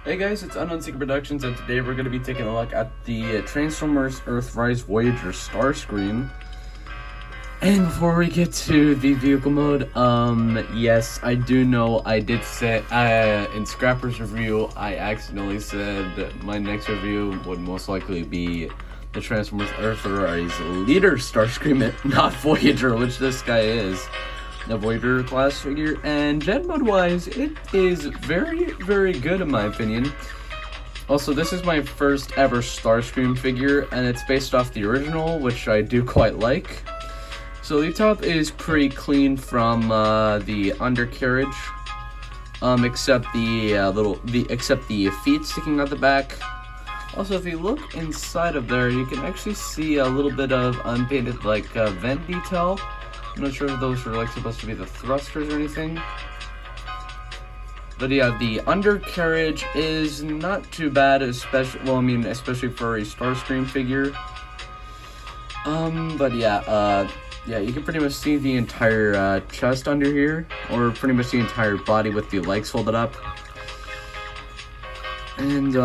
Hey guys, it's Unknown Secret Productions, and today we're going to be taking a look at the Transformers Earthrise Voyager Starscream. And before we get to the vehicle mode, yes, I do know I did say, in Scrapper's review, I accidentally said my next review would most likely be the Transformers Earthrise leader Starscream, not Voyager, which this guy is. The Voyager class figure, and gen mode wise, it is very, very good in my opinion. Also, this is my first ever Starscream figure, and it's based off the original, which I do quite like. So the top is pretty clean from the undercarriage, except the feet sticking out the back. Also, if you look inside of there, you can actually see a little bit of unpainted vent detail. I'm not sure if those are supposed to be the thrusters or anything. But yeah, the undercarriage is not too bad, especially for a Starscream figure. But yeah, you can pretty much see the entire chest under here, or pretty much the entire body with the legs folded up. And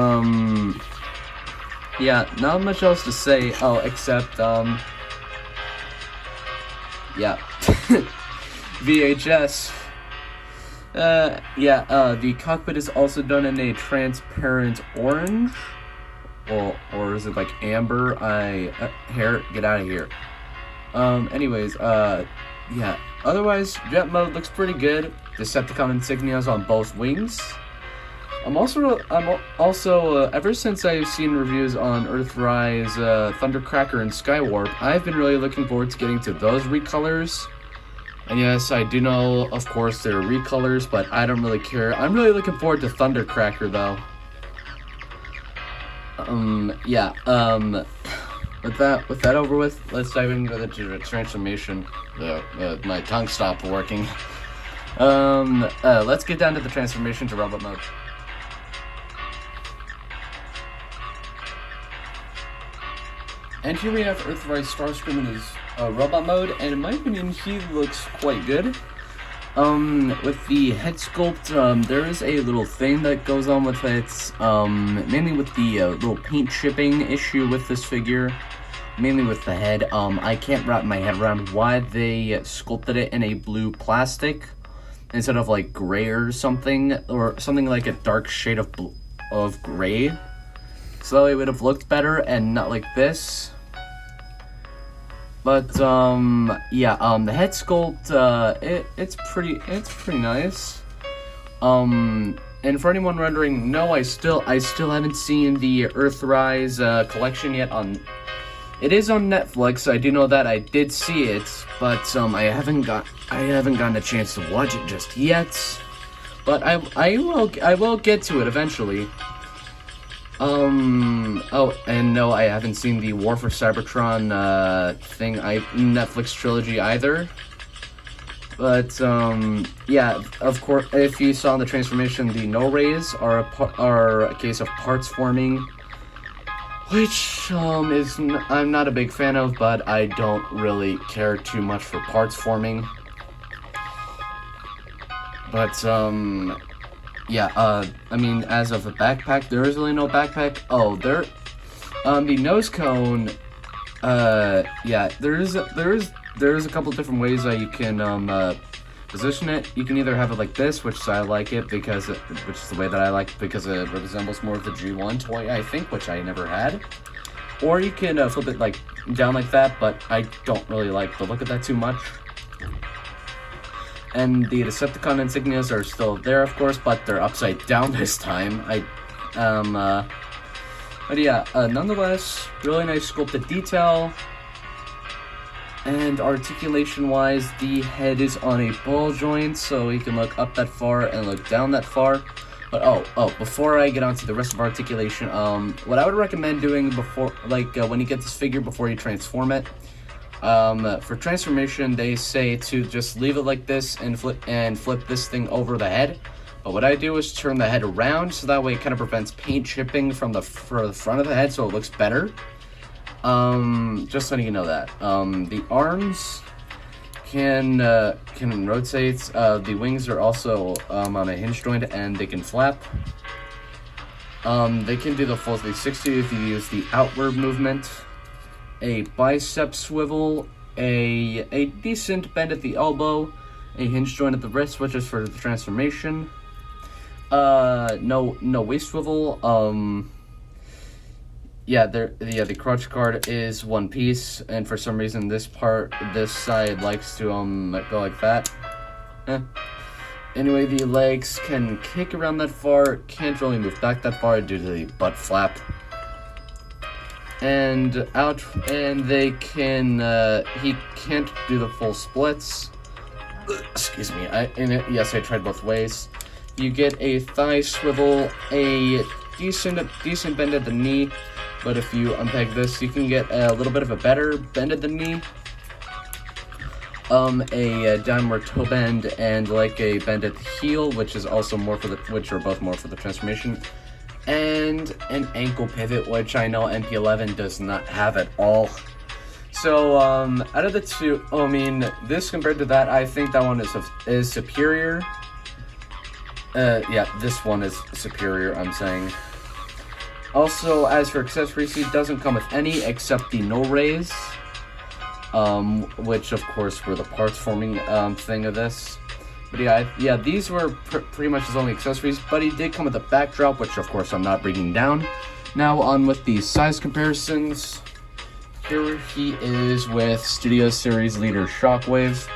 yeah, not much else to say. Oh, except yeah, VHS. The cockpit is also done in a transparent orange, or is it like amber? Hair, get out of here. Anyways, yeah. Otherwise, jet mode looks pretty good. Decepticon insignias on both wings. I'm also ever since I've seen reviews on Earthrise, Thundercracker, and Skywarp, I've been really looking forward to getting to those recolors. And yes, I do know, of course, they're recolors, but I don't really care. I'm really looking forward to Thundercracker, though. With that over with, let's dive into the transformation. My tongue stopped working. Let's get down to the transformation to robot mode. And here we have Earthrise Starscream in his robot mode, and in my opinion, he looks quite good. With the head sculpt, there is a little thing that goes on with it, mainly with the little paint chipping issue with this figure, mainly with the head. I can't wrap my head around why they sculpted it in a blue plastic instead of like gray or something like a dark shade of gray. So it would have looked better and not like this. But yeah, the head sculpt, it's pretty nice. And for anyone wondering, no, I still haven't seen the Earthrise collection yet. It is on Netflix. I do know that. I did see it, but I haven't gotten a chance to watch it just yet. But I will get to it eventually. Oh, and no, I haven't seen the War for Cybertron, Netflix trilogy either. But, yeah, of course, if you saw in the transformation, the no-rays are a case of parts forming, which, I'm not a big fan of, but I don't really care too much for parts forming. But, yeah, I mean, as of a backpack, there is really no backpack. Oh, the nose cone, yeah, there is a couple different ways that you can, position it. You can either have it like this, which I like it which is the way that I like it because it resembles more of the G1 toy, I think, which I never had. Or you can, flip it, like, down like that, but I don't really like the look of that too much. And the Decepticon insignias are still there, of course, but they're upside down this time. But yeah, nonetheless, really nice sculpted detail. And articulation-wise, the head is on a ball joint, so you can look up that far and look down that far. But before I get onto the rest of articulation, what I would recommend doing before, when you get this figure before you transform it. For transformation, they say to just leave it like this and flip this thing over the head. But what I do is turn the head around, so that way it kind of prevents paint chipping from the front of the head, so it looks better. Just letting you know that. The arms can rotate. The wings are also on a hinge joint, and they can flap. They can do the full 360 if you use the outward movement, a bicep swivel, a decent bend at the elbow, a hinge joint at the wrist, which is for the transformation. No waist swivel. The crotch guard is one piece, and for some reason this side likes to go like that. Anyway, the legs can kick around that far, can't really move back that far due to the butt flap. And they can, he can't do the full splits. Excuse me, yes, I tried both ways. You get a thigh swivel, a decent bend at the knee, but if you unpeg this, you can get a little bit of a better bend at the knee. A downward toe bend and like a bend at the heel, which is also which are both more for the transformation, and an ankle pivot, which I know MP11 does not have at all. So out of the two, this compared to that, I think that one is superior. Yeah, this one is superior, I'm saying. Also, as for accessories, it doesn't come with any except the no rays. Which of course were the parts forming thing of this. But yeah, these were pretty much his only accessories, but he did come with a backdrop, which of course I'm not bringing down. Now on with the size comparisons. Here he is with Studio Series leader Shockwave.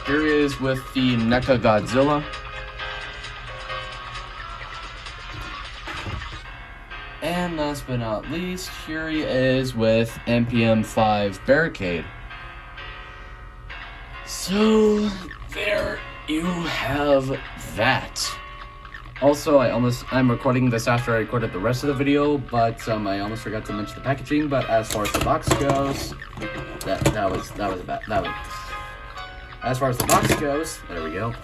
Here he is with the NECA Godzilla. And last but not least, here he is with MPM5 Barricade. So, there you have that. Also, I'm recording this after I recorded the rest of the video, but I almost forgot to mention the packaging. But as far as the box goes, as far as the box goes, there we go.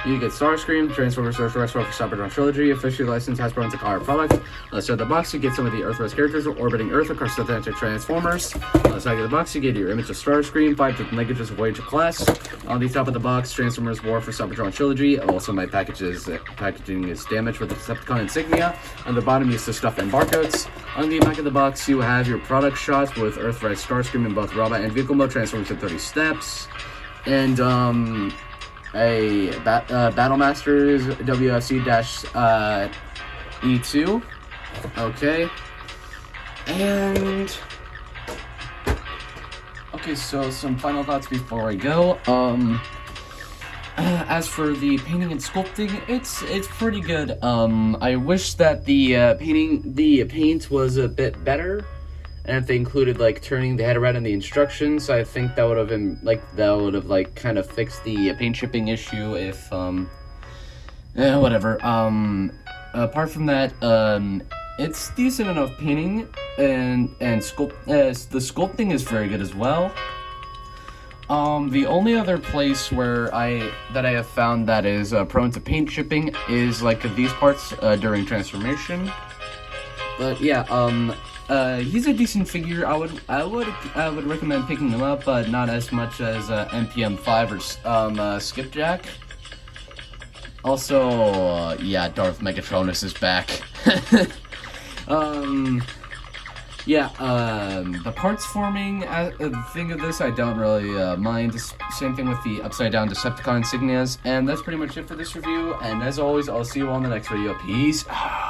You get Starscream, Transformers Earthrise for Cybertron Trilogy, officially licensed Hasbro and Takara product. Let's start the box, you get some of the Earthrise characters orbiting Earth across the Atlantic Transformers. On the side of the box, you get your image of Starscream, 5 different languages of Voyager class. On the top of the box, Transformers War for Cybertron Trilogy. Also, my packaging is damaged with the Decepticon insignia. On the bottom, you see stuff and barcodes. On the back of the box, you have your product shot with Earthrise Starscream in both robot and vehicle mode, Transformers in 30 steps. And, Battlemasters WFC-E2. Okay. And okay, so some final thoughts before I go. As for the painting and sculpting, it's pretty good. I wish that the paint was a bit better. And if they included like turning the head around in the instructions, I think that would have kind of fixed the paint chipping issue. If whatever. Apart from that, it's decent enough painting, and the sculpting is very good as well. The only other place where I have found that is prone to paint chipping is like these parts during transformation. But yeah, he's a decent figure. I would recommend picking him up, but not as much as MPM5 or Skipjack. Also, yeah, Darth Megatronus is back. The parts forming thing of this I don't really mind. Same thing with the upside down Decepticon insignias, and that's pretty much it for this review. And as always, I'll see you all in the next video. Peace out.